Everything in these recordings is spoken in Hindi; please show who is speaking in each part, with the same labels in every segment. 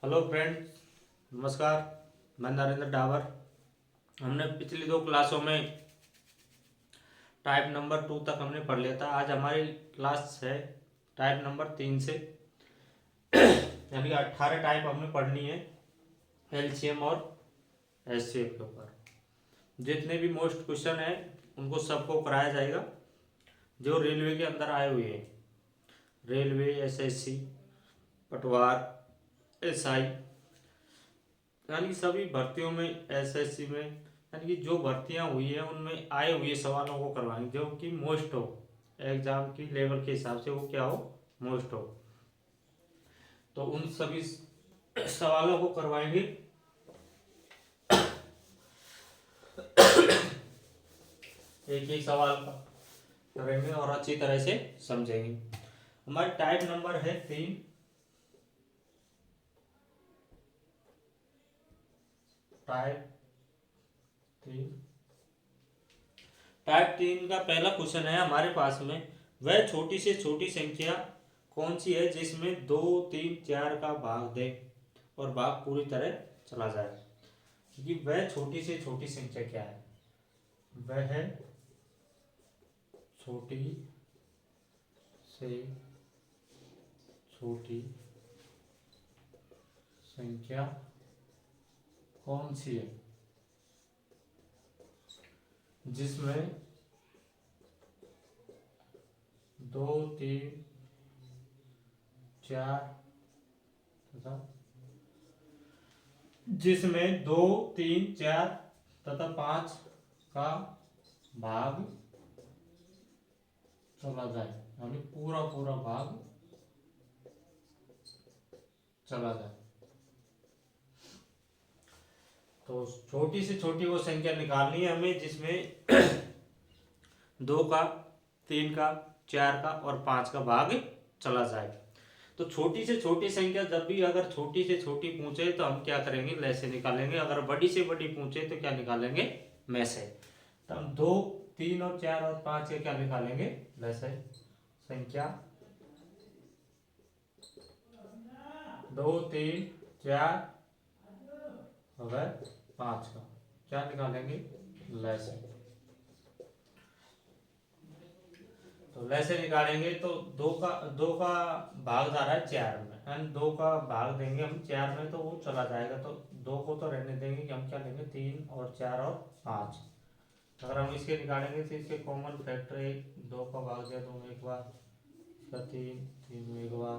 Speaker 1: हेलो फ्रेंड्स, नमस्कार। मैं नरेंद्र डावर। हमने पिछली दो क्लासों में टाइप नंबर 2 तक हमने पढ़ लिया था। आज हमारी क्लास है टाइप नंबर 3 से, यानी कि 18 टाइप हमने पढ़नी है एलसीएम और एचसीएफ के ऊपर। जितने भी मोस्ट क्वेश्चन है उनको सबको कराया जाएगा जो रेलवे के अंदर आए हुए हैं। रेलवे, एसएससी, पटवार, एसआई, यानी कि सभी भर्तियों में, एसएससी में, यानी कि जो भर्तियां हुई है उनमें आए हुए सवालों को करवाएंगे जो कि मोस्ट हो, एग्जाम की लेवल के हिसाब से वो क्या हो, मोस्ट हो। तो उन सभी सवालों को करवाएंगे, एक एक सवाल का करेंगे और अच्छी तरह से समझेंगे। हमारे टाइप नंबर है 3। टाइप 3 टाइप 3 का पहला क्वेश्चन है हमारे पास में, वह छोटी से छोटी संख्या कौन सी है जिसमें 2, 3, 4 का भाग दे और भाग पूरी तरह चला जाए। कि वह छोटी से छोटी संख्या क्या है? वह छोटी से छोटी संख्या कौन सी है जिसमें 2, 3, 4 तथा 5 का भाग चला जाए, यानी पूरा पूरा भाग चला जाए। तो छोटी से छोटी वो संख्या निकालनी है हमें जिसमें 2 का, 3 का, 4 का और 5 का भाग चला जाए। तो छोटी से छोटी संख्या जब भी अगर छोटी से छोटी पूछे तो हम क्या करेंगे, लैसे निकालेंगे। अगर बड़ी से बड़ी पूछे तो क्या निकालेंगे, में से। तो हम 2, 3 और 4 और 5 के क्या निकालेंगे, लैसे संख्या। 2, 3, 4 और 5 का क्या निकालेंगे, लैसे। तो लैसे निकालेंगे तो 2 का भाग जा रहा है 4 में, एंड 2 का भाग देंगे हम 4 में तो वो चला जाएगा। तो 2 को तो रहने देंगे कि हम क्या लेंगे, 3 और 4 और 5। अगर हम इसके निकालेंगे तो इसके कॉमन फैक्टर 1, 2 का भाग दिया 2 में एक बार, इसका 3, 3 में एक बार,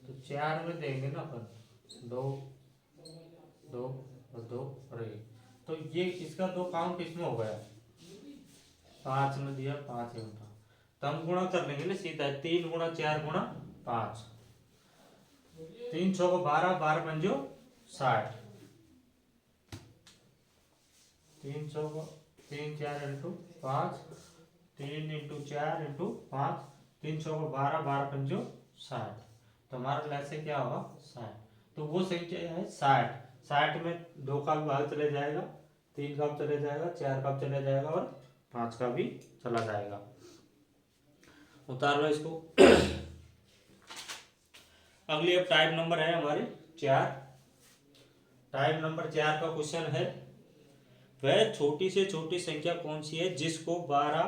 Speaker 1: तो 4 में देंगे ना अपन, 2, 2 और 2 और 1। तो ये इसका 2 काउंट इसमें हो गया, 5 में दिया, 5 में था। तो हम गुणा कर लेंगे ना सीधा, 3 गुणा 4 गुणा 5, 3 6 को 12, 12 पंजो 60, 3 6 को 3 4 इंटू 5, 3 इंटू 4 इंटू 5, 3 6 को 12, 12 पंजो 60। तो हमारा लैसे क्या होगा, 60। तो वो संख्या है 60। 60 में 2 का भी भाग चले जाएगा, 3 का भी चले जाएगा, 4 का भी चले जाएगा और 5 का भी चला जाएगा। उतार लो इसको। अगली अब टाइप नंबर है हमारे 4। टाइप नंबर 4 का क्वेश्चन है, वह छोटी से छोटी संख्या कौन सी है जिसको 12,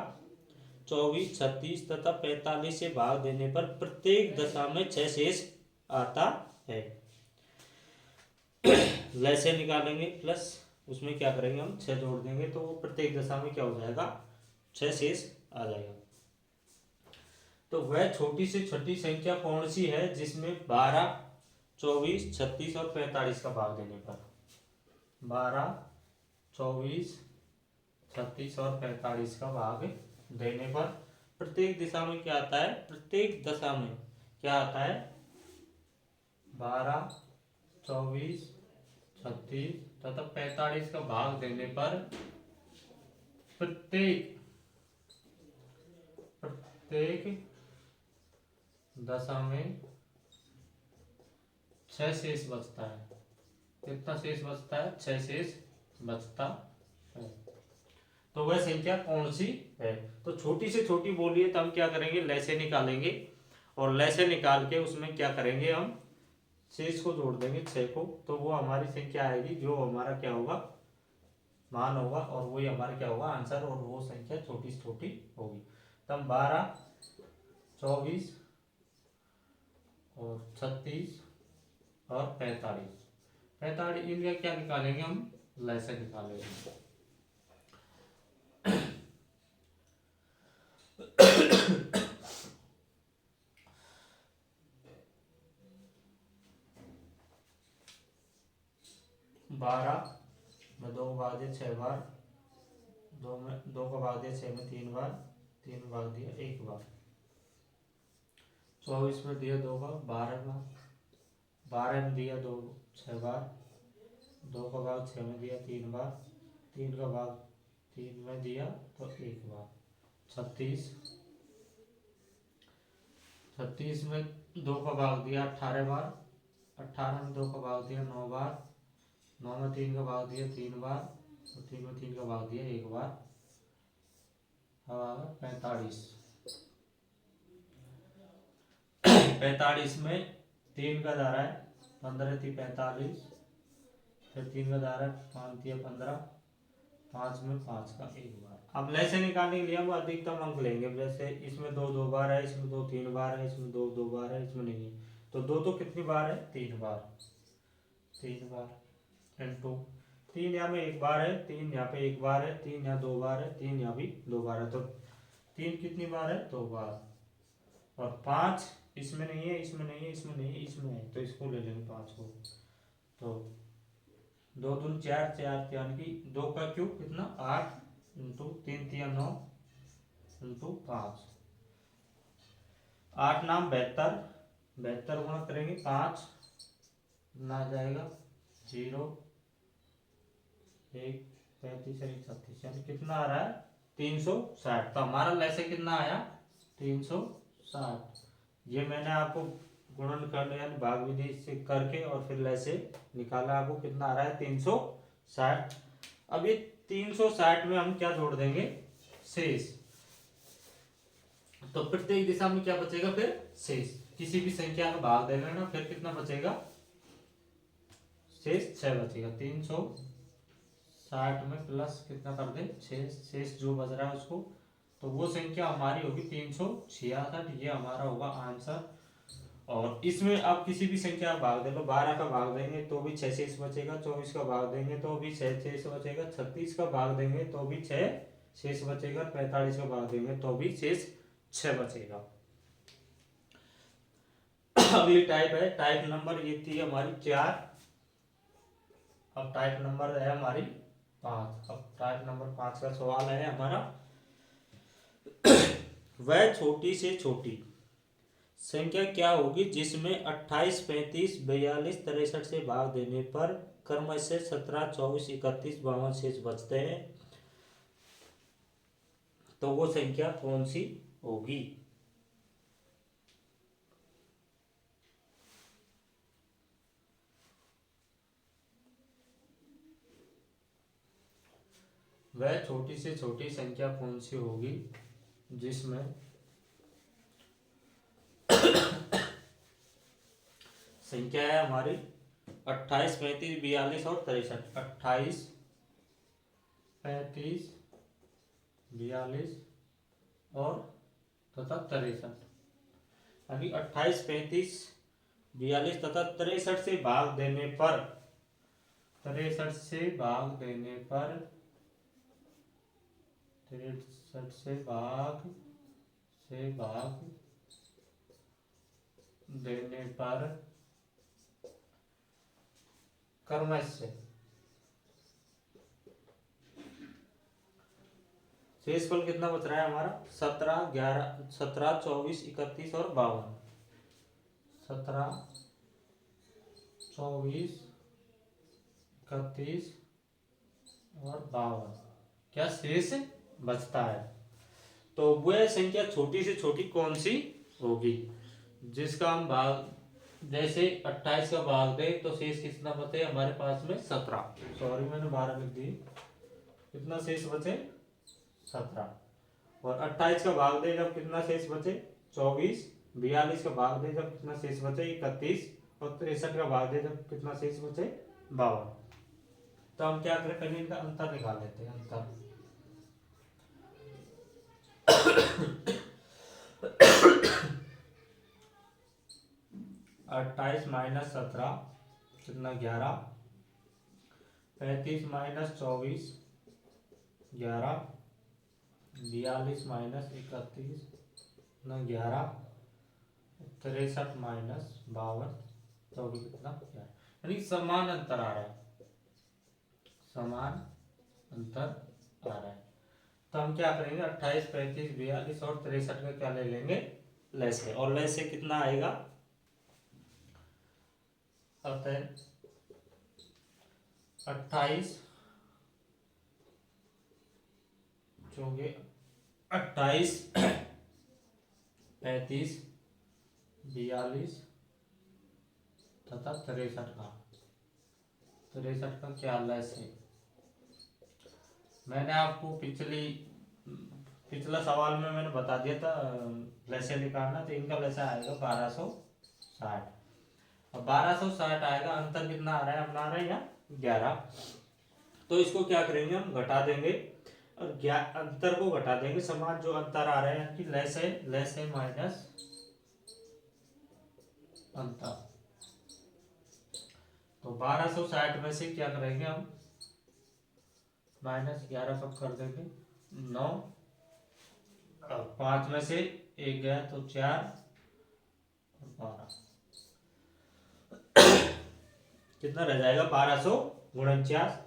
Speaker 1: 24, 36 तथा 45 से भाग देने पर प्रत्येक दशा में 6 शेष आता है। लैसे निकालेंगे प्लस उसमें क्या करेंगे, हम 6 जोड़ देंगे तो वो प्रत्येक दशा में क्या हो जाएगा, 6 शेष आ जाएगा। तो वह छोटी से छोटी संख्या कौन सी है जिसमें 12, 24, 36 और 45 का भाग देने पर, 12, 24, 36 और 45 का भाग देने पर प्रत्येक दिशा में क्या आता है, प्रत्येक दशा में क्या आता है, 12, 24, 36 तथा 45 का भाग देने पर प्रत्येक दशा में 6 शेष बचता है। कितना शेष बचता है, 6 शेष बचता है। तो वह संख्या कौन सी है। तो छोटी से छोटी बोली है तो हम क्या करेंगे, लैसे निकालेंगे और लैसे निकाल के उसमें क्या करेंगे, हम शेष को जोड़ देंगे 6 को, तो वो हमारी संख्या आएगी जो हमारा क्या होगा, मान होगा, और वही हमारा क्या होगा, आंसर, और वो संख्या छोटी से छोटी होगी। तब 12, 24 और 36 और 45 इनका क्या निकालेंगे हम, लैसे निकालेंगे। बारह में 2 को भाग दिया 6 बार, 2 को भाग दिया 6 में 3 बार, 3 भाग दिया 1 बार। 24 में दिया 2 बार, 12 बार, 12 में दिया 2 6 बार, 2 का भाग 6 में दिया 3 बार, 3 का भाग 3 में दिया तो 1 बार। 36 में 2 का भाग दिया 18 बार, 18 में 2 का भाग दिया 9 बार, 9 में 3 का भाग दिया 3 बार, और 3 में 3 का भाग दिया 1 बार। अब आ गया 45 में 3 का दारा है 15 थी 45, फिर 3 का दारा 5 दिया 15, 5 में 5 का 1 बार। अब लैसे निकालने के लिए हम अधिकतम अंक लेंगे, जैसे इसमें 2 बार है, इसमें 2 3 बार है, इसमें 2 बार है, इसमें नहीं है, तो 2 तो कितनी बार है, 3 बार, 3 बार इंटू 3 यहाँ में 1 बार है, 3 यहाँ पे 1 बार है, 3 यहाँ 2 बार है, 3 यहाँ भी 2 बार है, तो 3 कितनी बार है, 2 बार, और 5 इसमें नहीं है, इसमें नहीं है, इसमें नहीं है, इसमें है, तो इसको ले लेंगे 5 को। तो 2 दूनी 4, 4 यानी कि 2 का क्यूब कितना 8 इंटू 3 3 9 इंटू 5, 8 नाम 72, 72 गुणा करेंगे 5 ना जाएगा 0 1 35 और 36, यानी कितना आ रहा है 360। तो हमारा लैसे कितना आया 360। ये मैंने आपको गुणनखंड यानी भाग विधि से करके और फिर लैसे निकाला, आपको कितना आ रहा है 360। अब ये 360 में हम क्या जोड़ देंगे, शेष, तो प्रत्येक दिशा में क्या बचेगा, फिर शेष, किसी भी संख्या का भाग देना ना, फिर कितना बचेगा, शेष 6 बचेगा। 360 में प्लस कितना कर दे 6, शेष जो बच रहा है उसको, तो वो संख्या हमारी होगी 366, ये हमारा होगा आंसर। और इसमें आप किसी भी संख्या का भाग दे लो, 12 का भाग देंगे तो भी 6 शेष बचेगा, 24 का भाग देंगे तो भी 6 शेष बचेगा, 36 का भाग देंगे तो भी 6 शेष बचेगा, 45 का भाग देंगे तो भी शेष 6 बचेगा। अगली टाइप है टाइप नंबर, ये थी हमारी 4, अब टाइप नंबर है हमारी 5। अब टाइप नंबर 5 का सवाल है हमारा, वह छोटी से छोटी संख्या क्या होगी जिसमें 28 35 42 63 से भाग देने पर क्रमश से 17 24 31 52 शेष बचते हैं, तो वो संख्या कौन सी होगी। वह छोटी से छोटी संख्या कौन सी होगी जिसमें संख्या है हमारी 28 35 42 और 63, 28 35 42 और तथा 63, यानी 28 35 42 तथा 63 से भाग देने पर, 63 से भाग देने पर, 63 से भाग देने पर क्रमश से शेषफल कितना बच रहा है हमारा 17 11 17 24 31 और 52, 17 24 31 और 52 क्या शेष बचता है, तो वह संख्या छोटी से छोटी कौन सी होगी जिसका हम भाग, जैसे 28 का भाग दे तो शेष कितना बचे हमारे पास में 17, सॉरी मैंने 12 लिख दी, कितना शेष बचे 17, और 28 का भाग दे जब कितना शेष बचे 24, 42 का भाग दे जब कितना शेष बचे 31, और 63 का भाग दे जब कितना शेष बचे 52। तो हम क्या करें, पहले इनका अंतर निकाल लेते हैं। अंतर 28 माइनस 17 कितना 11, 35 माइनस 24 11, 42 माइनस 31 कितना 11, 63 माइनस 52 तो भी कितना 11, यानी समान अंतर आ रहा है, समान अंतर आ रहा है। तो हम क्या करेंगे, 28 35 42 और 63 का क्या ले लेंगे, लैसे, और लैसे कितना आएगा, अतः 28 चौगे 28 35 42 तथा 63 का क्या लैस है। मैंने आपको पिछला सवाल में मैंने बता दिया था लैसे निकालना, तो इनका लैसा आएगा 1260। अब 1260 आएगा, अंतर कितना आ रहा है, अपना आ रहा है यहाँ 11। तो इसको क्या करेंगे, हम घटा देंगे और अंतर को घटा देंगे, समान जो अंतर आ रहा है कि लेस है माइनस अंतर। तो 1260 में से क्या करेंगे हम, -11 कब कर देंगे 9, 5 में से 1 गया तो 4 और 12 कितना रह जाएगा 1249।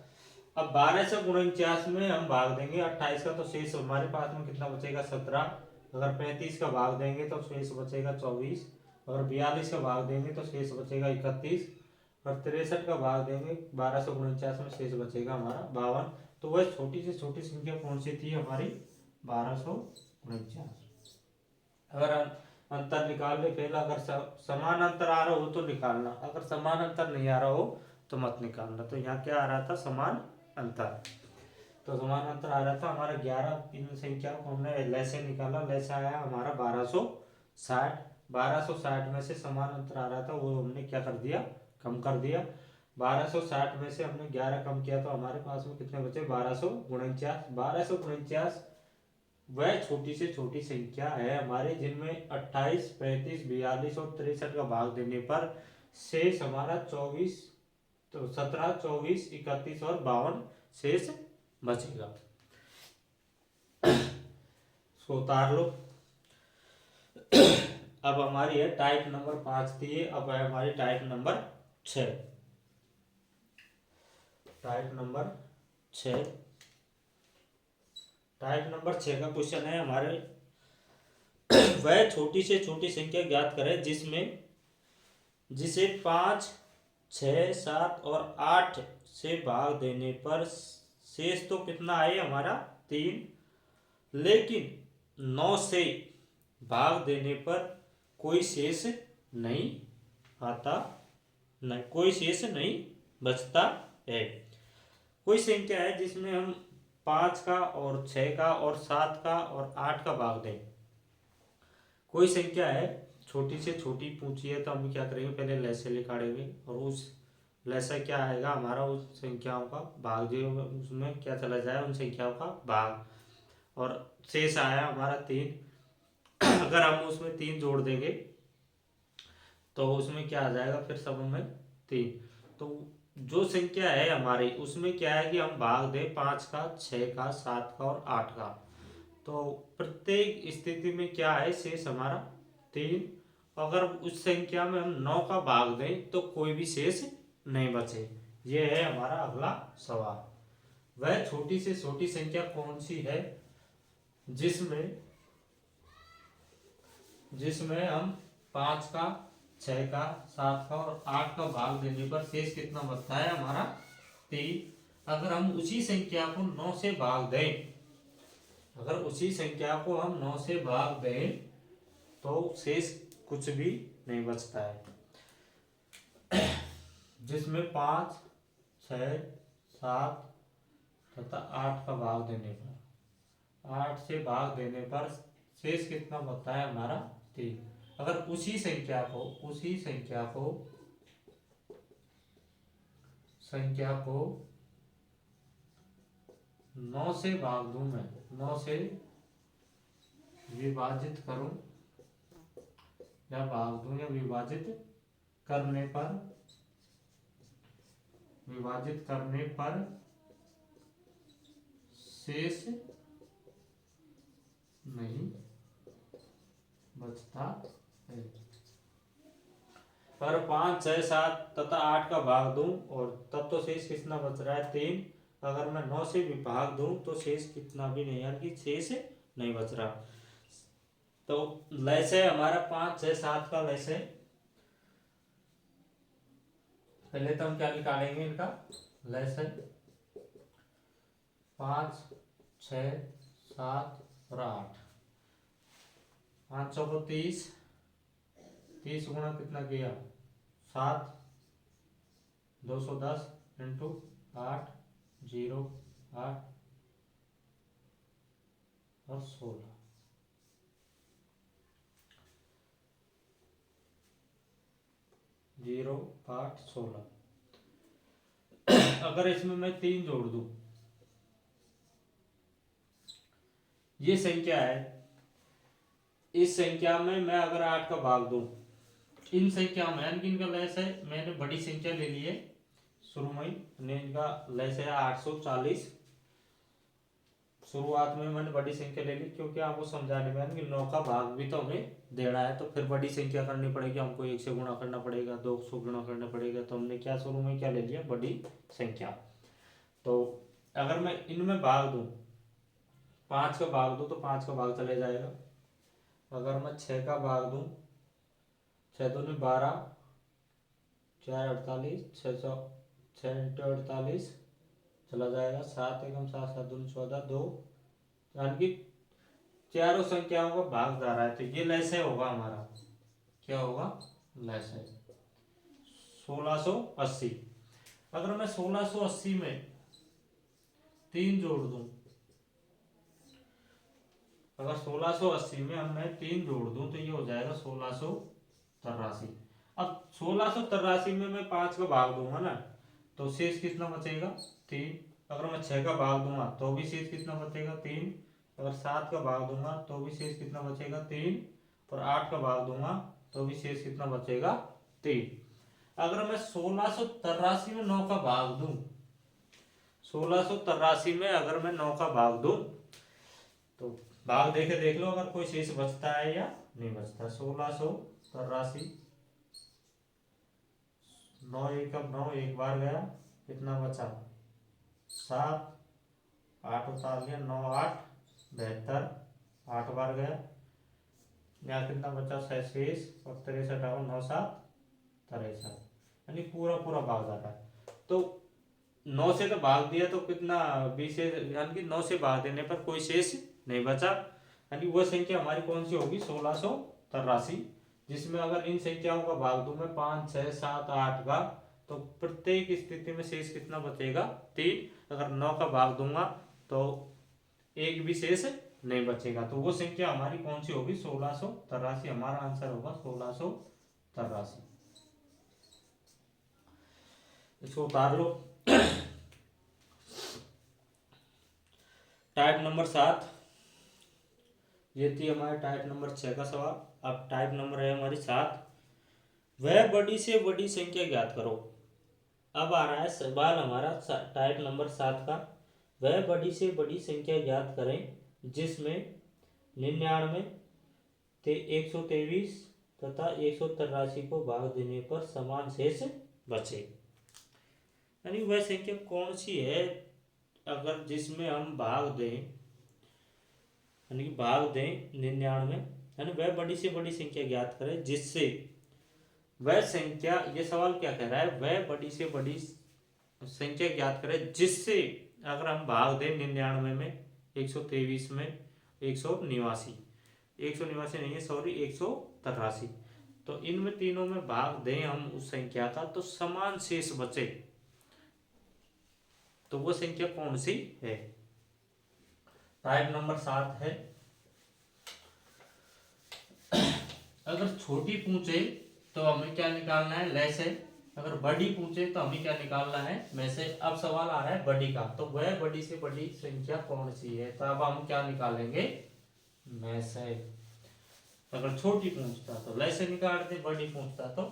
Speaker 1: अब 1249 में हम भाग देंगे 28 का, तो शेष हमारे पास में कितना बचेगा 17। अगर 35 का भाग देंगे तो शेष बचेगा 24। अगर 42 का भाग देंगे तो शेष बचेगा 31। और 63 का भाग देंगे 1249 में शेष बचेगा हमारा 52। तो वह छोटी से छोटी संख्या कौन सी थी हमारी 1249। अगर अंतर निकाल ले पहले, अगर समान अंतर आ रहा हो तो निकालना, अगर समान अंतर नहीं आ रहा हो तो मत निकालना। तो यहाँ क्या आ रहा था, समान अंतर। तो समान अंतर आ रहा था हमारा 11, इन संख्या को हमने लैसे निकाला, लैसे आया हमारा 1260। 1260 में से समान अंतर आ रहा था वो हमने क्या कर दिया, कम कर दिया। 1260 में से हमने 11 कम किया तो हमारे पास में कितने बचे 1249। 1249 वह छोटी से छोटी संख्या है हमारे जिनमें 28 35 42 और 63 का भाग देने पर शेष हमारा 24, तो 17 24 31 और 52 शेष बचेगा। इसको उतार लो। अब हमारी है टाइप नंबर 5 थी, अब है हमारी type number 6। Type number 6, type number 6 का क्वेश्चन है हमारे वह छोटी से छोटी संख्या ज्ञात करें जिसे 5 6 7 और 8 से भाग देने पर शेष तो कितना आए हमारा 3, लेकिन 9 से भाग देने पर कोई शेष नहीं आता, नहीं कोई शेष नहीं बचता है। कोई संख्या है जिसमें हम 5 का और 6 का और 7 का और 8 का भाग दें। कोई संख्या है छोटी से छोटी पूछी है तो हम क्या करेंगे, पहले लैसे निकालेंगे और उस लैसा क्या आएगा हमारा उस संख्याओं का भाग, जो उसमें क्या चला जाए उन संख्याओं का भाग, और शेष आया हमारा 3। अगर हम उसमें 3 जोड़ देंगे तो उसमें क्या आ जाएगा फिर सब में 3। तो जो संख्या है हमारी उसमें क्या है कि हम भाग दें 5 का 6 का 7 का और 8 का, तो प्रत्येक स्थिति में क्या है शेष हमारा 3। अगर उस संख्या में हम 9 का भाग दें तो कोई भी शेष नहीं बचे। ये है हमारा अगला सवाल, वह छोटी से छोटी संख्या कौन सी है जिसमें हम 5 का 6 का 7 का और 8 का भाग देने पर शेष कितना बचता है हमारा 3। अगर हम उसी संख्या को 9 से भाग दें, अगर उसी संख्या को हम 9 से भाग दें तो शेष कुछ भी नहीं बचता है। जिसमें 5 6 7 तथा 8 का भाग देने पर, 8 से भाग देने पर शेष कितना बचता है हमारा 3। अगर उसी संख्या को संख्या को 9 से भाग दूं, मैं 9 से विभाजित करूं या भाग दूं या विभाजित करने पर शेष नहीं बचता है। पर 5, 6, 7 तथा 8 का भाग दूं और तब तो शेष कितना बच रहा है 3। अगर मैं 9 से विभाग दूं तो शेष कितना भी नहीं, यानी कि 6 से नहीं बच रहा। तो लैस है हमारा 5, 6, 7 का लैस है। पहले तो हम क्या निकालेंगे, इनका लैस है 5, 6, 7 और 8। 500 को 30 गुणा कितना किया 7, 210 इंटू 8, 0, 8 और 16। 0, 8, 16। अगर इसमें मैं 3 जोड़ दूं, ये संख्या है, इस संख्या में मैं अगर 8 का भाग दूं, इन संख्या में यानी कि इनका लैस है, मैंने बड़ी संख्या ले ली है शुरू में, इनका लैस है 840। शुरुआत में मैंने बड़ी संख्या ले ली क्योंकि आपको समझाने में कि 9 का भाग भी तो हमें देना है, तो फिर बड़ी संख्या करनी पड़ेगी, हमको 1 से गुणा करना पड़ेगा, 2 से गुणा करना पड़ेगा। तो हमने क्या शुरू में क्या ले लिया, बड़ी संख्या। तो अगर मैं इनमें भाग दूं, 5 का भाग दूं तो 5 का भाग चले जाएगा। अगर मैं 6 का भाग दूं, 6 दूनी 12, 4 48, 6 इंटू 48 चला जाएगा, 7 एकम 7, 7 दूनी 14, 2, यानी कि चारों संख्याओं का भाग जा रहा है। तो ये लैसे होगा हमारा, क्या होगा लैसे 1680। अगर मैं 1680 में 3 जोड़ दूं, अगर 1680 में हम मैं 3 जोड़ दूं तो ये हो जाएगा 1683। अब 1683 में मैं 5 का भाग दूंगा ना, तो शेष कितना बचेगा 3। अगर मैं 6 का भाग दूंगा तो भी शेष कितना बचेगा 3। अगर 7 का भाग दूंगा तो भी शेष कितना बचेगा 3। और 8 का भाग दूंगा तो भी शेष कितना बचेगा 3। अगर मैं 1683 में 9 का भाग दूं, 1683 में अगर मैं 9 का भाग दूं तो भाग देख लो अगर कोई शेष बचता है या नहीं बचता। 1683, 9 एकम 9, एक बार गया, कितना बचा 7, 8 उतार लिया, 9, 8, 72, 8 बार गया, यहाँ कितना बचा शेष, और 63 आओ 9, 7, 63, यानी पूरा भाग जाता है। तो 9 से तो भाग दिया तो कितना 20, यानी कि 9 से भाग देने पर कोई शेष नहीं बचा, यानी वह संख्या हमारी कौन सी होगी 1683, जिसमें अगर इन संख्याओं का भाग दूं मैं 5, 6, 7, 8 का, तो प्रत्येक स्थिति में शेष कितना बचेगा 3। अगर 9 का भाग दूंगा तो एक भी शेष नहीं बचेगा, तो वो संख्या हमारी कौन सी होगी 1683। हमारा आंसर होगा 1683। इसको उतार लो। टाइप नंबर 7, ये थी हमारे टाइप नंबर 6 का सवाल। अब टाइप नंबर है हमारी 7, वह बड़ी से बड़ी संख्या ज्ञात करो। अब आ रहा है सवाल हमारा टाइप नंबर 7 का, वह बड़ी से बड़ी संख्या ज्ञात करें जिसमें 99, 123 तथा 183 को भाग देने पर समान शेष बचे। यानी वह संख्या कौन सी है अगर जिसमें हम भाग दें, यानी कि भाग दें 99, यानी वह बड़ी से बड़ी संख्या ज्ञात करें जिससे वह संख्या, ये सवाल क्या कह रहा है, वह बड़ी से बड़ी संख्या ज्ञात करें जिससे अगर हम भाग दें 99 में, 123 में, 189 नहीं है सॉरी 183, तो इनमें तीनों में भाग दें हम उस संख्या का तो समान शेष बचे, तो वो संख्या कौन सी है। टाइप नंबर 7 है, अगर छोटी पूछे तो हमें क्या निकालना है लैस है, अगर बड़ी पूछे तो हमें क्या निकालना है में से। अब सवाल आ रहा है बड़ी का, तो वह बड़ी से बड़ी संख्या कौन सी है, तो अब हम क्या निकालेंगे में से। अगर छोटी पूछता तो ले से निकालते, बड़ी पूछता तो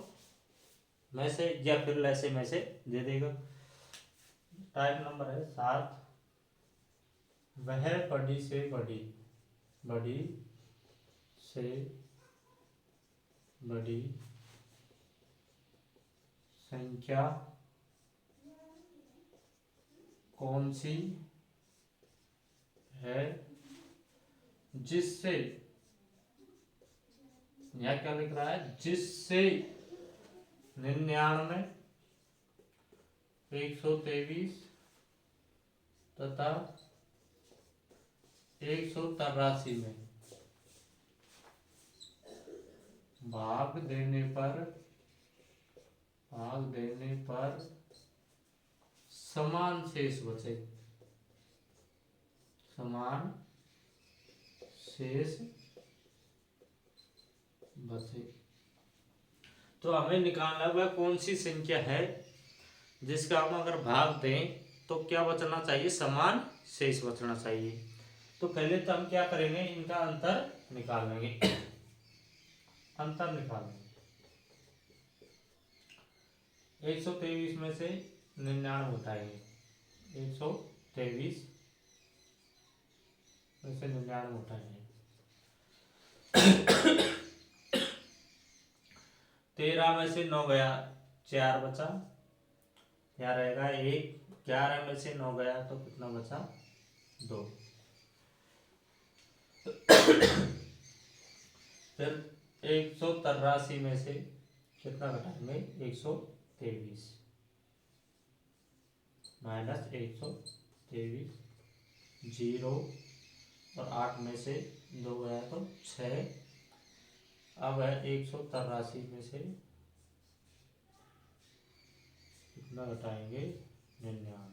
Speaker 1: में से, या फिर ले से में से दे देगा। टाइप नंबर है 7। वह बड़ी से बड़ी, बड़ी से बड़ी संख्या कौन सी है जिससे, यह क्या लिख रहा है, जिससे 99, 123 तथा 183 में भाग देने पर समान शेष बचे, समान शेष बचे। तो हमें निकालना है वह कौन सी संख्या है जिसका हम अगर भाग दें तो क्या बचना चाहिए, समान शेष बचना चाहिए। तो पहले तो हम क्या करेंगे, इनका अंतर निकाल लेंगे। अंतर निकालेंगे 123 में से 99 उठाएंगे, 123 में से 99 उठाएंगे। 13 में से 9 गया, 4 बचा, क्या रहेगा 1। 11 में से 9 गया तो कितना बचा, 2। फिर 183 में से कितना घटाएंगे, 123 माइनस 123, 0 और 8 में से 2 गया तो 6। अब है 183 में से कितना घटाएंगे, 99।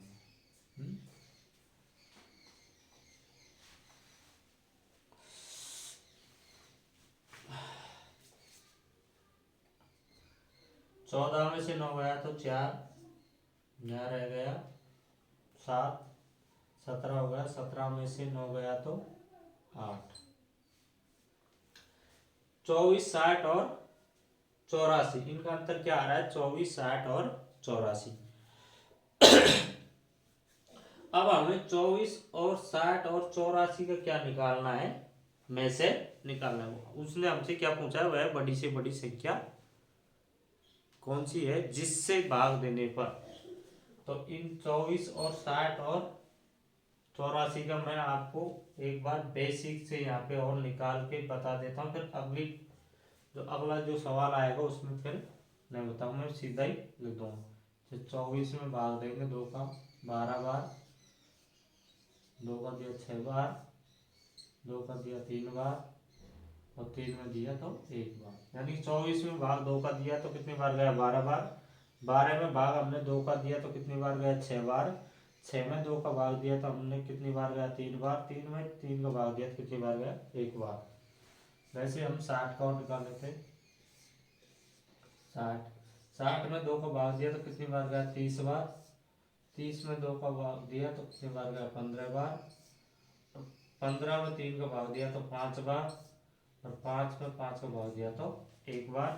Speaker 1: 14 में से 9 गया तो 4, यहाँ रह गया 7। 17 हो गया, 17 में से 9 गया तो 8। 24, 60 और 84, इनका अंतर क्या आ रहा है, 24, 60 और 84। अब हमें 24 और 60 और 84 का क्या निकालना है, में से निकालना है। उसने हमसे क्या पूछा है, वह बड़ी से बड़ी संख्या कौन सी है जिससे भाग देने पर। तो इन 24 और 60 और 84 का मैं आपको एक बार बेसिक से यहाँ पे और निकाल के बता देता हूँ, फिर अगला जो सवाल आएगा उसमें फिर नहीं बताऊँ, मैं सीधा ही लिख दूंगा। तो 24 में भाग देंगे 2 का 12 बार, 2 का दिया 6 बार, 2 का दिया 3 बार और 3 में दिया तो 1 बार। यानी 24 में भाग 2 का दिया तो कितनी बार गया, 12 बार। 12 में भाग हमने 2 का दिया तो कितनी बार गया, 6 बार। 6 में 2 का भाग दिया तो हमने कितनी बार गया, 3 बार। 3 में 3 का भाग दिया तो कितनी बार गया, 1 बार। वैसे हम 60 का और निकाल लेते। 60 में 2 का भाग दिया तो कितनी बार गया, 30 बार। 30 में 2 का भाग दिया तो कितनी बार गया, 15 बार। 15 में 3 का भाग दिया तो 5 बार और 5 में 5 का भाग दिया तो 1 बार।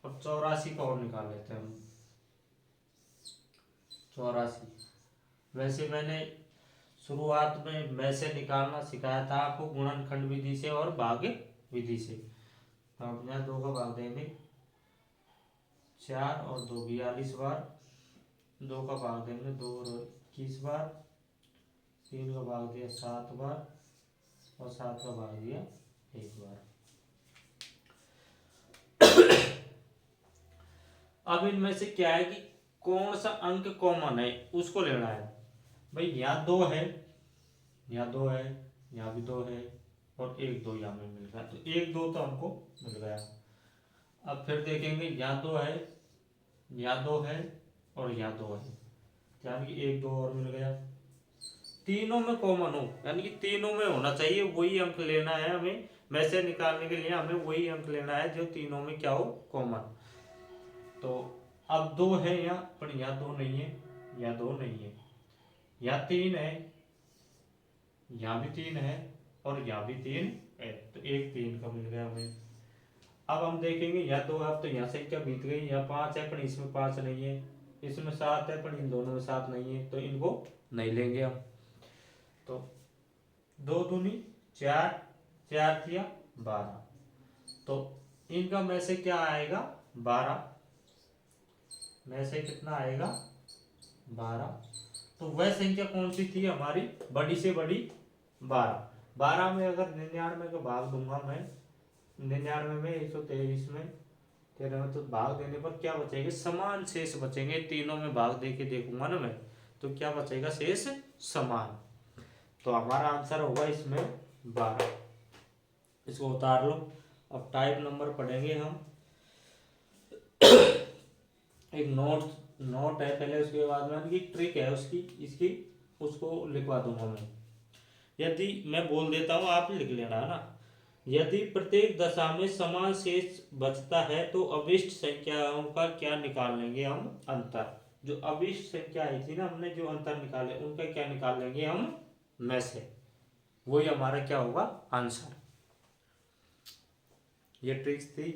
Speaker 1: और 84 का और निकाल लेते हैं हम। 84 वैसे मैंने शुरुआत में से निकालना सिखाया था आपको, गुणनखंड विधि से और भाग विधि से। तो हम यहाँ 2 का भाग देंगे 4 और 2 42 बार। 2 का भाग देंगे 2 और 21 बार। 3 का भाग दिया 7 बार और 7 का भाग दिया 1 बार। अब इनमें से क्या है कि कौन सा अंक कॉमन है उसको लेना है। भाई यहाँ 2 है, यहाँ 2 है, यहाँ भी 2 है और 1 2 यहाँ में मिल गया, तो 1 2 तो हमको मिल गया। अब फिर देखेंगे यहाँ 2 है, यहाँ 2 है और यहाँ 2 है, यानी कि 1 2 और मिल गया। तीनों में कॉमन हो, यानी कि तीनों में होना चाहिए, वही अंक लेना है हमें। में से निकालने के लिए हमें वही अंक लेना है जो तीनों में क्या हो, कॉमन। तो अब 2 है यहाँ पर, यहाँ 2 नहीं है, यहाँ 2 नहीं है, यहाँ 3 है, यहाँ भी 3 है और यहाँ भी 3 है, तो एक 3 का मिल गया हमें। अब हम देखेंगे यहाँ 2 है, अब तो यहाँ संख्या बीत गई, यहाँ 5 है पर इसमें 5 नहीं है, इसमें 7 है पर इन दोनों में 7 नहीं है, तो इनको नहीं लेंगे हम। तो 2 दूनी 4, 4 किया 12, तो इनका में से क्या आएगा 12, में से कितना आएगा 12। तो वह संख्या कौन सी थी हमारी, बड़ी से बड़ी 12। 12 में अगर 99 का भाग दूंगा मैं, 99 में 123 में 13 में, तो भाग देने पर क्या बचेगा, समान शेष बचेंगे। तीनों में भाग दे के देखूंगा ना मैं, तो क्या बचेगा, शेष समान। तो हमारा आंसर होगा इसमें 12। इसको उतार लो। अब टाइप नंबर पढ़ेंगे हम। एक नोट है पहले, उसके बाद में एक ट्रिक है उसकी, इसकी उसको लिखवा दूंगा मैं। यदि मैं बोल देता हूँ, आप लिख लेना है ना। यदि प्रत्येक दशा में समान शेष बचता है तो अभिष्ट संख्याओं का क्या निकाल लेंगे हम, अंतर। जो अभिष्ट संख्या आई थी ना, हमने जो अंतर निकाले उनका क्या निकाल लेंगे हम में से, वही हमारा क्या होगा आंसर। ये ट्रिक्स थी,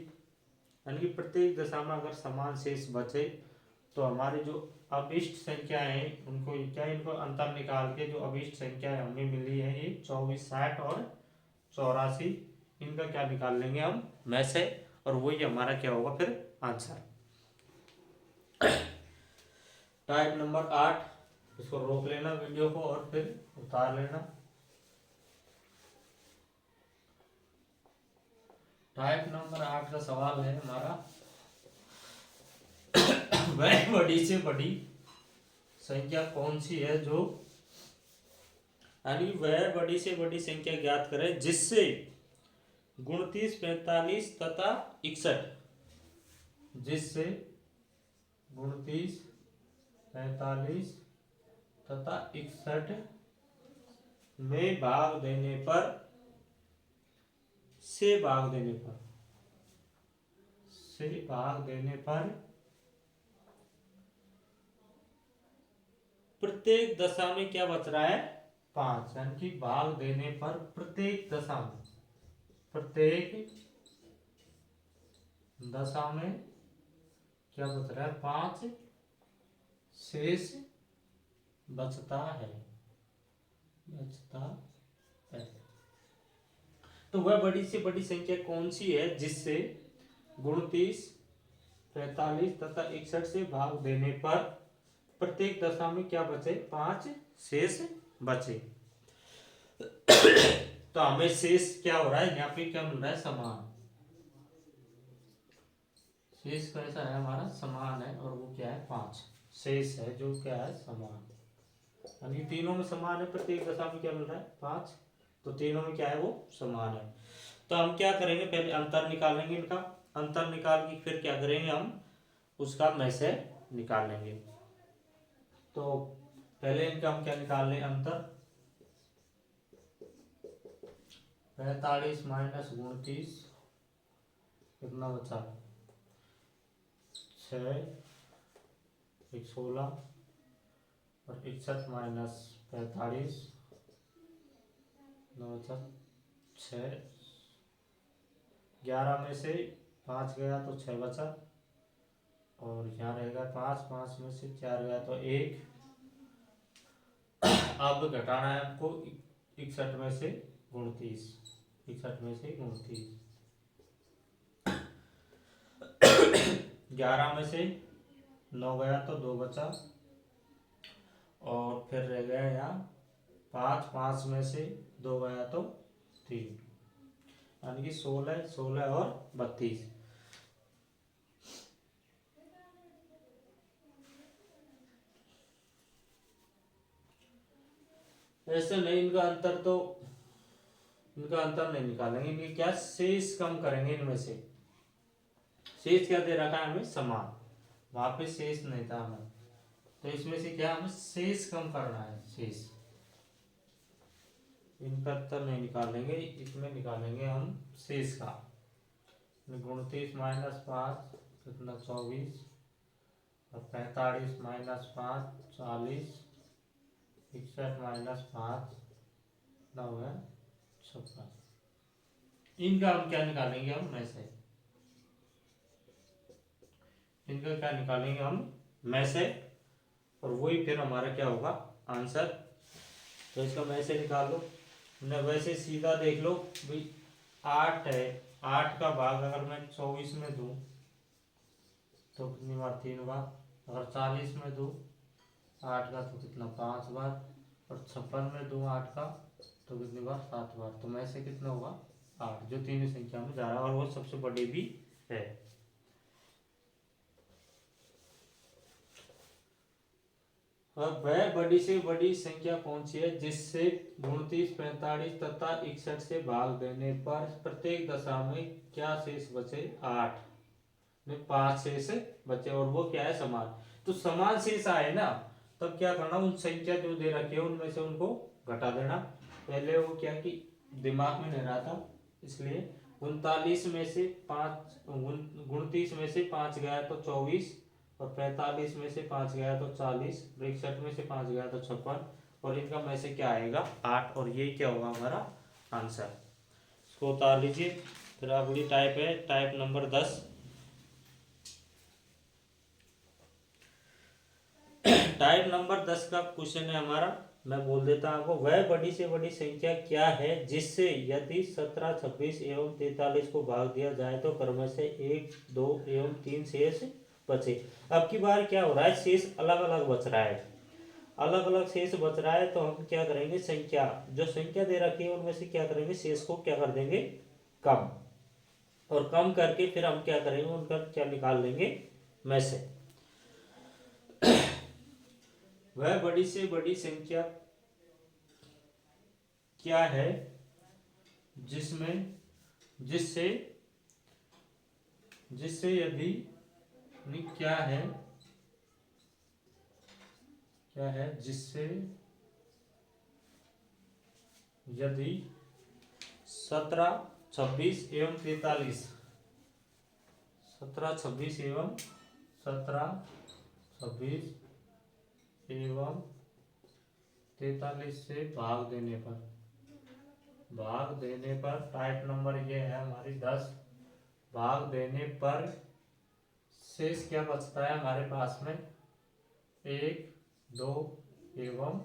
Speaker 1: यानी कि प्रत्येक दशा में अगर समान शेष बचे तो हमारे जो अभिष्ट संख्या है उनको क्या, इनको अंतर निकाल के जो अभिष्ट संख्या हमें मिली है ये 24, 60 और 84, इनका क्या निकाल लेंगे हम में से, और वही हमारा क्या होगा फिर आंसर। टाइप नंबर 8, इसको रोक लेना वीडियो को और फिर उतार लेना। टाइप नंबर 8 का सवाल है हमारा, वह बड़ी से बड़ी संख्या कौन सी है जो, यानी वह बड़ी से बड़ी संख्या ज्ञात करें जिससे 29, 45 तथा 61, जिससे 29, 45 तथा 61 में भाग देने पर, से भाग देने पर, से भाग देने पर प्रत्येक दशा में क्या बच रहा है 5, यानी कि भाग देने पर प्रत्येक दशा में, प्रत्येक दशा में क्या बच रहा है 5 शेष बचता है, बचता है। तो वह बड़ी से बड़ी संख्या कौन सी है जिससे 29, 45 तथा 61 से भाग देने पर प्रत्येक दशा में क्या बचे 5 शेष बचे। तो हमें शेष क्या हो रहा है यहाँ पे, क्या मिल रहा है समान, शेष कैसा है हमारा समान है, और वो क्या है 5 शेष है जो क्या है समान, यानी तीनों में समान है। प्रत्येक दशा में क्या मिल रहा है 5, तो तीनों में क्या है वो समान है। तो हम क्या करेंगे, पहले अंतर निकालेंगे इनका, अंतर निकाल के फिर क्या करेंगे हम उसका में से निकालेंगे। तो पहले इनका हम क्या निकाल लें अंतर, 45 माइनस 29 कितना बचा 6, 1 16 और 61 माइनस 45 नौ बचा 6, 11 में से 5 गया तो 6 बचा, और यहाँ रहेगा 5, 5 में से 4 गया तो 1। अब घटाना है आपको 61 में से 29, 61 में से 29, 11 में से 9 गया तो 2 बचा, और फिर रह गया यहाँ 5, 5 में से 2 गया तो 3, यानी कि 16, 16 और 32। ऐसे नहीं, इनका अंतर तो, इनका अंतर नहीं निकालेंगे, इनके क्या शेष कम करेंगे इनमें से। शेष क्या दे रखा है हमें समान, वहां पे शेष नहीं था हमें, तो इसमें से क्या हमें शेष कम करना है, शेष। इनका अंतर नहीं निकालेंगे, इसमें निकालेंगे हम शेष का। 29 माइनस 5 कितना 24, और 45 माइनस 5 40, 61 माइनस 5 9 है 56। इनका हम क्या निकालेंगे, हम में से इनका क्या निकालेंगे हम में से, और वही फिर हमारा क्या होगा आंसर। तो इसका में से निकाल लो, न वैसे सीधा देख लो भाई 8 है, 8 का भाग अगर मैं 24 में दूं तो कितनी बार, 3 बार। अगर 40 में दूं 8 का तो कितना 5 बार, और 56 में दूं 8 का तो कितनी बार 7 बार। तो में से कितना होगा 8, जो तीनों संख्या में जा रहा है और वो सबसे बड़ी भी है। अब वह बड़ी से बड़ी संख्या कौन सी है जिससे 29, 45 तथा 61 से भाग देने पर प्रत्येक दशा में क्या शेष बचे 8 में 5 शेष बचे, और वो क्या है समान। तो समान शेष आए ना, तब क्या करना, उन संख्या जो दे रखी है उनमें से उनको घटा देना। पहले वो क्या कि दिमाग में नहीं रहा था, इसलिए 39 में से 5, 29 में से 5 गया तो 24, और 45 में से 5 गया तो 40, 61 में से 5 गया तो 56, और इनका में से क्या आएगा 8, और ये क्या होगा हमारा आंसर। इसको उतार लीजिए। फिर अगली टाइप है टाइप नंबर 10। टाइप नंबर 10 का क्वेश्चन है हमारा, मैं बोल देता हूं आपको। वह बड़ी से बड़ी संख्या क्या है जिससे यदि 17, 26 एवं 43 को भाग दिया जाए तो क्रम से 1, 2 एवं 3 शेष बचे। अब की बार क्या हो रहा है, शेष अलग अलग बच रहा है, अलग अलग शेष बच रहा है। तो हम क्या करेंगे, संख्या जो संख्या दे रखी है उनमें से क्या करेंगे, शेष को क्या कर देंगे कम, और कम करके फिर हम क्या करेंगे, उनका क्या निकाल लेंगे में से। वह बड़ी से बड़ी संख्या क्या है जिसमें जिससे जिससे यदि क्या है जिससे यदि 17, 26 एवं 43, 17, 26 एवं 17, 26 एवं 43 से भाग देने पर टाइप नंबर ये है हमारी 10। भाग देने पर शेष क्या बचता है हमारे पास में, 1, 2 एवं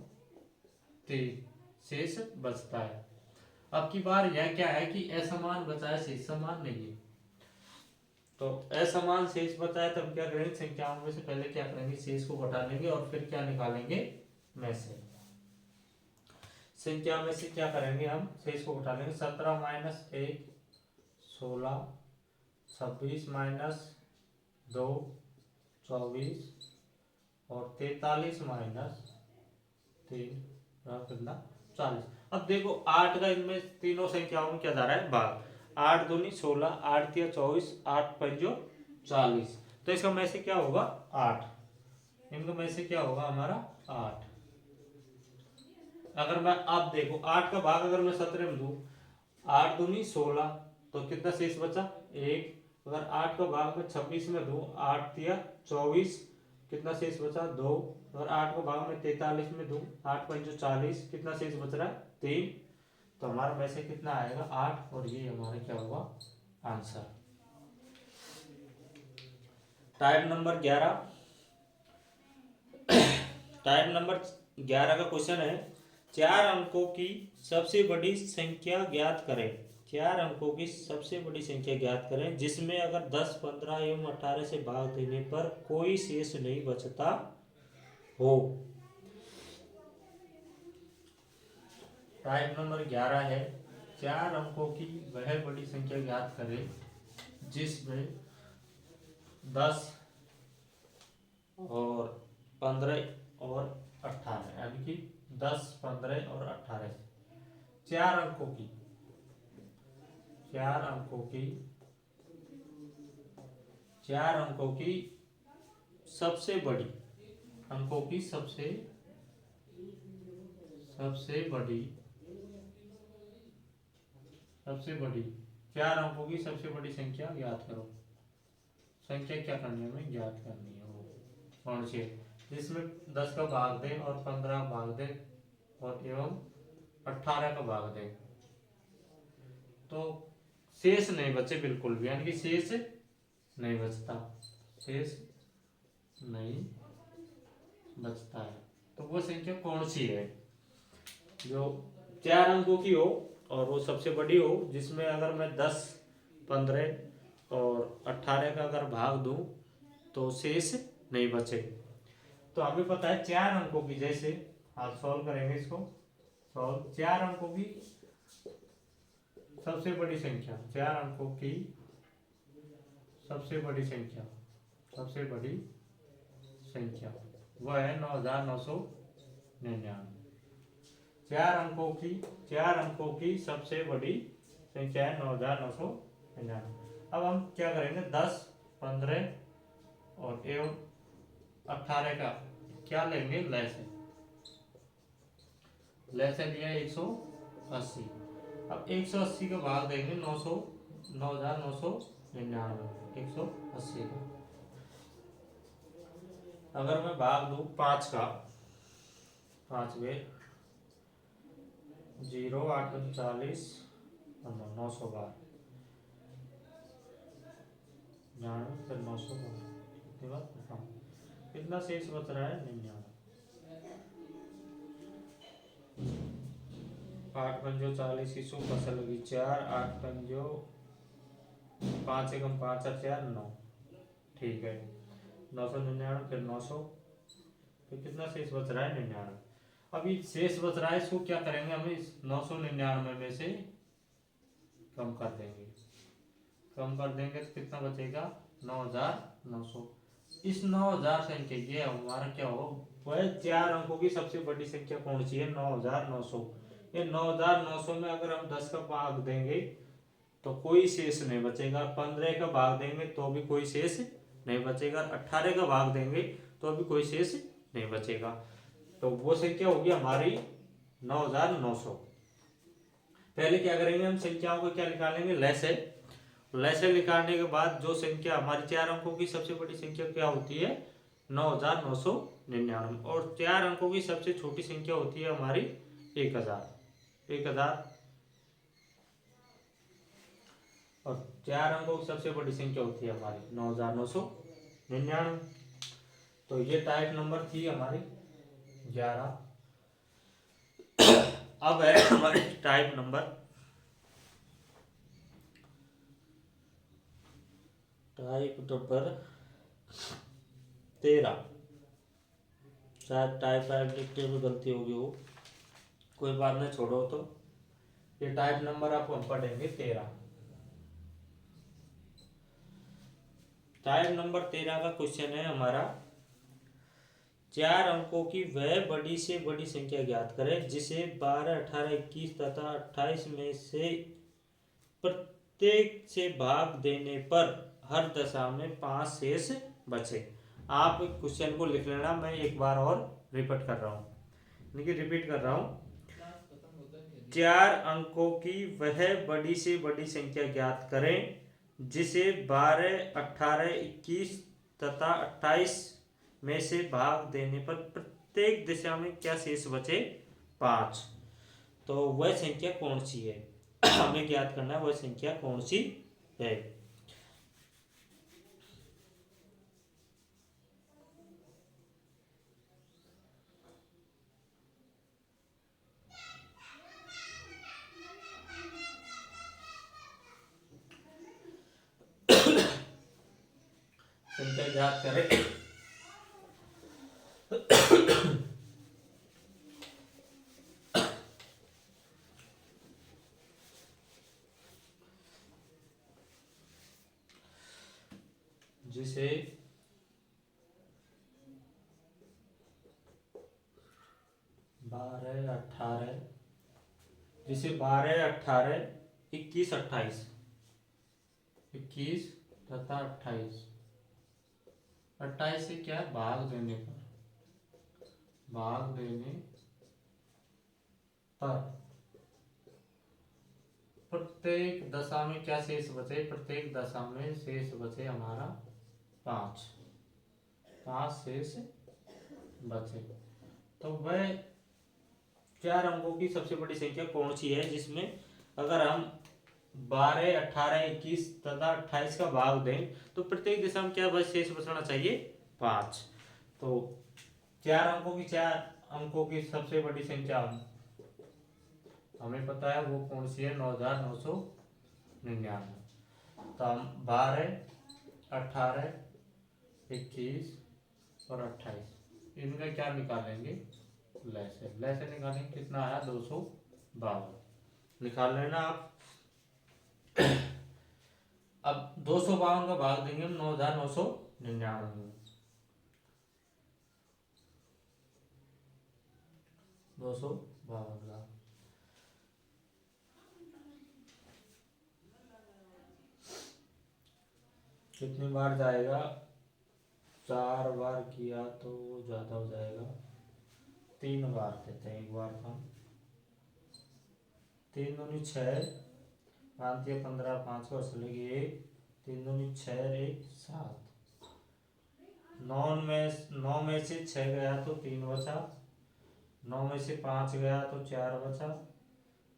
Speaker 1: 3 शेष बचता है। अब की बार यह क्या है कि असमान बचा है, शेष समान नहीं है। तो असमान शेष बचा है, तब क्या करेंगे, संख्याओं में से पहले क्या करेंगे, शेष को घटा लेंगे और फिर क्या निकालेंगे में से। संख्या में से क्या करेंगे, हम शेष को घटा लेंगे। 17 माइनस 1 16, 26 माइनस 2 24, और 43 माइनस 3 कितना 40। अब देखो 8 का इनमें तीनों संख्याओं में क्या जा रहा है भाग, 8 दूनी 16, 8 तिया 24, 8 पंजो 40। तो इसका में से क्या होगा 8, इनका में से क्या होगा हमारा 8। अगर मैं अब देखो 8 का भाग अगर मैं 17 में दूं, 8 दूनी 16, तो कितना शेष बचा 1। अगर 8 का भाग मैं 26 में दूं, 8 तिया 24, कितना शेष बचा 2। अगर 8 को भाग में 43 में दूं, 8 पंचो 40, कितना शेष बच रहा है 3। तो हमारा में से कितना आएगा 8, और ये हमारा क्या होगा answer. Type number 11। Type number 11 का क्वेश्चन है, 4 अंकों की सबसे बड़ी संख्या ज्ञात करें। 4 अंकों की सबसे बड़ी संख्या ज्ञात करें जिसमें अगर 10, 15 एवं 18 से भाग देने पर कोई शेष नहीं बचता हो। टाइप नंबर 11 है, 4 अंकों की वह बड़ी संख्या ज्ञात करें जिसमें 10 और 15 और 18, यानी कि 10, 15 और 18 4 अंकों की 4 अंकों की 4 अंकों की सबसे बड़ी अंकों की सबसे बड़ी 4 अंकों की सबसे बड़ी संख्या ज्ञात करो। संख्या क्या करनी है, हमें ज्ञात करनी है वो। कौन सी है जिसमें 10 का भाग दें और 15 भाग दें और एवं 18 का भाग दें तो शेष नहीं बचे बिल्कुल भी, यानी कि शेष नहीं बचता, शेष नहीं बचता है। तो वो संख्या कौन सी है जो 4 अंकों की हो और वो सबसे बड़ी हो, जिसमें अगर मैं 10, 15 और 18 का अगर भाग दूं तो शेष नहीं बचे। तो हमें पता है 4 अंकों की, जैसे आप सॉल्व करेंगे इसको, सॉल्व 4 अंकों की सबसे बड़ी संख्या, 4 अंकों की सबसे बड़ी संख्या, सबसे बड़ी संख्या वह है 9999। 4 अंकों की सबसे बड़ी संख्या है 9999। अब हम क्या करेंगे, 10, 15 और एवं 18 का क्या लेंगे, लैसे लिया 180। अब 180 का भाग देंगे 9999, 180 का अगर मैं भाग दूं 5 का, 5 में 0, 8 में 40 और 912, फिर 912 कितनी बार कितना शेष बच रहा है, 99। 8 पंजो 40 की सौ फसल होगी 4, 8 पंजो 5 एकम 5 और 4 9, ठीक है 999, फिर 900, फिर कितना शेष बच रहा है, 99। अभी शेष बच रहा है, इसको क्या करेंगे, हम इस 999 में से कम कर देंगे, कम कर देंगे तो कितना बचेगा, 9900। इस 9000 संख्या की हमारा क्या हो, वह 4 अंकों की सबसे बड़ी संख्या कौन सी है, 9900। ये 9900 में अगर हम 10 का भाग देंगे तो कोई शेष नहीं बचेगा, 15 का भाग देंगे तो भी कोई शेष नहीं बचेगा, 18 का भाग देंगे तो भी कोई शेष नहीं बचेगा। तो वो संख्या होगी हमारी 9900। पहले क्या करेंगे, हम संख्याओं को क्या निकालेंगे, लैसे। लैसे निकालने के बाद जो संख्या हमारी 4 अंकों की सबसे बड़ी संख्या क्या होती है, 9999, और 4 अंकों की सबसे छोटी संख्या होती है हमारी 1000। और 4 अंकों की सबसे बड़ी संख्या होती है हमारी 9999। तो ये टाइप नंबर थी हमारी 11। अब है हमारी टाइप नंबर 13। शायद टाइप लिखने में गलती होगी, वो कोई बात नहीं, छोड़ो। तो ये टाइप नंबर आपको हम पढ़ेंगे 13। टाइप नंबर 13 का क्वेश्चन है हमारा, 4 अंकों की वह बड़ी से बड़ी संख्या ज्ञात करें जिसे 12, 18, 21 तथा 28 में से प्रत्येक से भाग देने पर हर दशा में 5 शेष बचे। आप क्वेश्चन को लिख लेना, मैं एक बार और रिपीट कर रहा हूँ, रिपीट कर रहा हूँ। 4 अंकों की वह बड़ी से बड़ी संख्या ज्ञात करें जिसे 12, 18, 21 तथा 28 में से भाग देने पर प्रत्येक दिशा में क्या शेष बचे, 5। तो वह संख्या कौन सी है, हमें ज्ञात करना है वह संख्या कौन सी है। संख्या ज्ञात करें। जिसे 12, 18, 21, 28, 21 तथा 28, 28 से क्या भाग देने पर प्रत्येक दशा में क्या शेष बचे, प्रत्येक दशा में शेष बचे हमारा 5। 5 शेष बचे। तो वह 4 अंकों की सबसे बड़ी संख्या कौन सी है जिसमें अगर हम 12, 18, 21 तथा 28 का भाग दें तो प्रत्येक दिशा में क्या बस शेष बचना चाहिए? 5। तो 4 अंकों की सबसे बड़ी संख्या हमें पता है वो कौन सी है? 9999। तो हम 12, 18, 21 और 28 इनका क्या निकालेंगे? लैसे निकालेंगे। कितना आया? 252 निकाल लेना आप। अब 252 का भाग देंगे हम 9999 में। 252 का कितनी बार जाएगा? 4 बार किया तो ज्यादा हो जाएगा, 3 बार देते हैं। एक बार का 3 दूनी 6, 5 दिया 15, 5 को असलेगी 1, 3 दूनी 6, 1 7। 9 में से 6 गया तो 3 बचा, 9 में से 5 गया तो 4 बचा,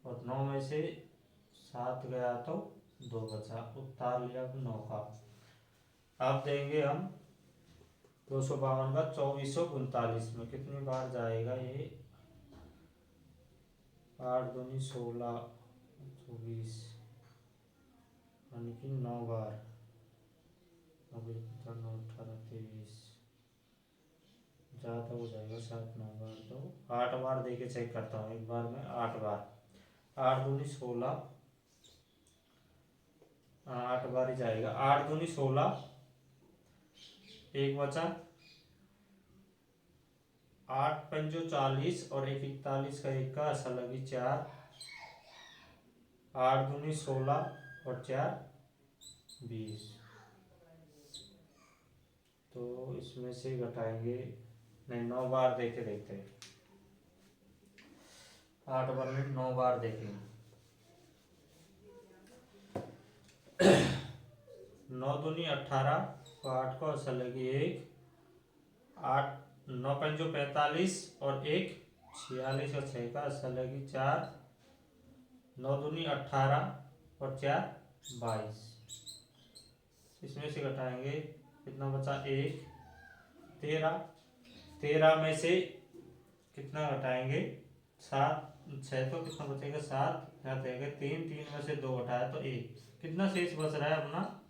Speaker 1: और 9 में से 7 गया तो 2 बचा। उत्तर लिया 9 का। अब देंगे हम 252 का 2439 में। कितनी बार जाएगा ये? 8 दूनी 16, 24 यानी कि 9 बार। 9 18 23 ज़्यादा हो जाएगा। 7 9 बार तो 8 बार दे के चेक करता हूँ। एक बार में 8 बार, 8 दूनी 16, 8 बार ही जाएगा। 8 दूनी 16, 1 बचा, 8 पंजो 40 और 1 41 का 1 का असल लगी 4। 8 दूनी 16 और 4 20। तो इसमें से घटाएंगे, नहीं 9 बार देखे देखते हैं। 8 बार में 9 बार देखेंगे। 9 दूनी 18 को 8 को असल लगी 1, 8 9 पंजो 45 और 1 46 और 6 का असल लगी 4। 9 दूनी 18 और 4 22। इसमें से घटाएंगे, कितना बचा? 1 13। 13 में से कितना घटाएंगे? 7 6 तो कितना बचेगा? 7 यहाँ देंगे 3, 3 में से 2 घटाया तो 1। कितना शेष बच रहा है अपना?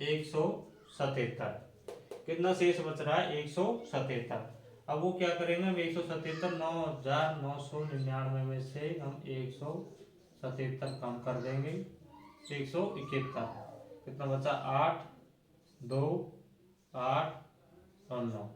Speaker 1: 177। कितना शेष बच रहा है? 177। अब वो क्या करेंगे हम? 177 9999 में से हम 177 कम कर देंगे। 171। कितना बचा? 8 2 8 और 9।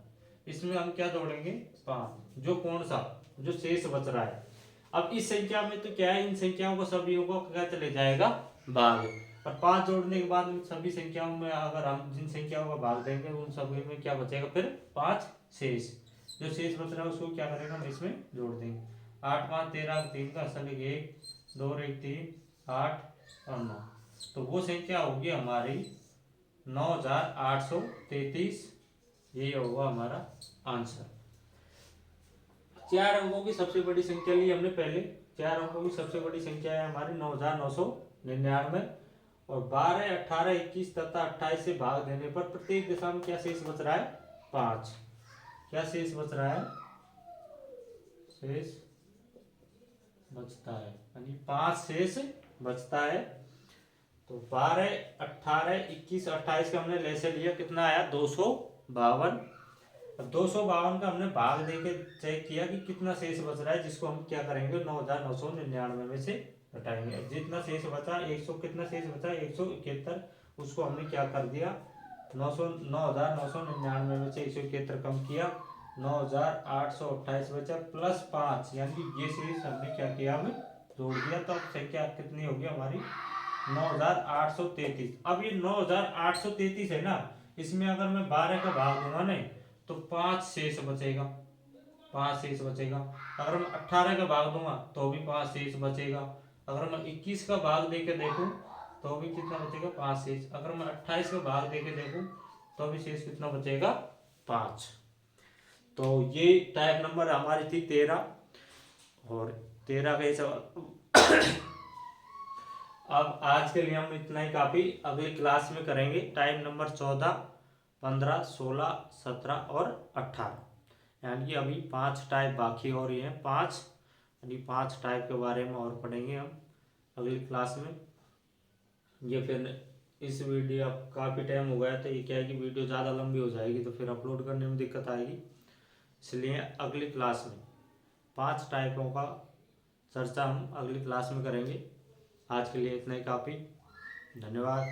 Speaker 1: इसमें हम क्या जोड़ेंगे? 5। जो कौन सा जो शेष बच रहा है। अब इस संख्या में तो क्या है? इन संख्याओं को सभी को क्या चले जाएगा? भाग। और 5 जोड़ने के बाद सभी संख्याओं में अगर हम जिन संख्याओं का भाग देंगे उन सभी में क्या बचेगा? फिर 5 शेष। जो शेष बच रहा है उसको क्या करेगा? हम इसमें जोड़ देंगे। 8 5 13, 3 का असल 1 2 1 3 8 और 9। तो वो संख्या होगी हमारी 9833। यही होगा हमारा आंसर। 4 अंकों की सबसे बड़ी संख्या ली हमने पहले। 4 अंकों की सबसे बड़ी संख्या है हमारी 9999। और 12, 18, 21 तथा 28 से भाग देने पर प्रत्येक दिशा में क्या शेष बच रहा है? 5। क्या शेष बच रहा है? शेष बचता है, यानी 5 शेष बचता है। तो 12, 18, 21, 28 का हमने ले से लिया। कितना आया? 252। अब 252 का हमने भाग देके चेक किया कि कितना शेष बच रहा है, जिसको हम क्या करेंगे? 9999 में से घटाएंगे। जितना शेष बचा 100, कितना शेष बचा? 171। उसको हमने क्या कर दिया? 9999 में से 171 कम किया, 9828 बचा प्लस 5, यानी कि ये शेष हमने क्या किया? हमें जोड़ दिया। तो संख्या कितनी होगी हमारी? 9833। अब ये 9833 है ना, इसमें अगर मैं 12 का भाग दूंगा नहीं तो 5 शेष बचेगा। 5 शेष बचेगा। अगर मैं 18 का भाग दूंगा तो भी 5 शेष बचेगा। अगर मैं 21 का भाग देके देखूं तो भी कितना बचेगा? 5 शेष। अगर मैं 28 का भाग देके देखूं तो भी शेष कितना बचेगा? 5। तो ये टाइप नंबर हमारी थी 13, और 13 का ये सवाल। अब आज के लिए हम इतना ही काफ़ी, अगली क्लास में करेंगे टाइप नंबर 14, 15, 16, 17 और 18। यानी कि अभी 5 टाइप बाकी और ये हैं 5, यानी 5 टाइप के बारे में और पढ़ेंगे हम अगली क्लास में। ये फिर इस वीडियो, अब काफ़ी टाइम हो गया तो ये क्या है कि वीडियो ज़्यादा लंबी हो जाएगी तो फिर अपलोड करने में दिक्कत आएगी, इसलिए अगली क्लास में 5 टाइपों का चर्चा हम अगली क्लास में करेंगे। आज के लिए इतना ही काफ़ी, धन्यवाद।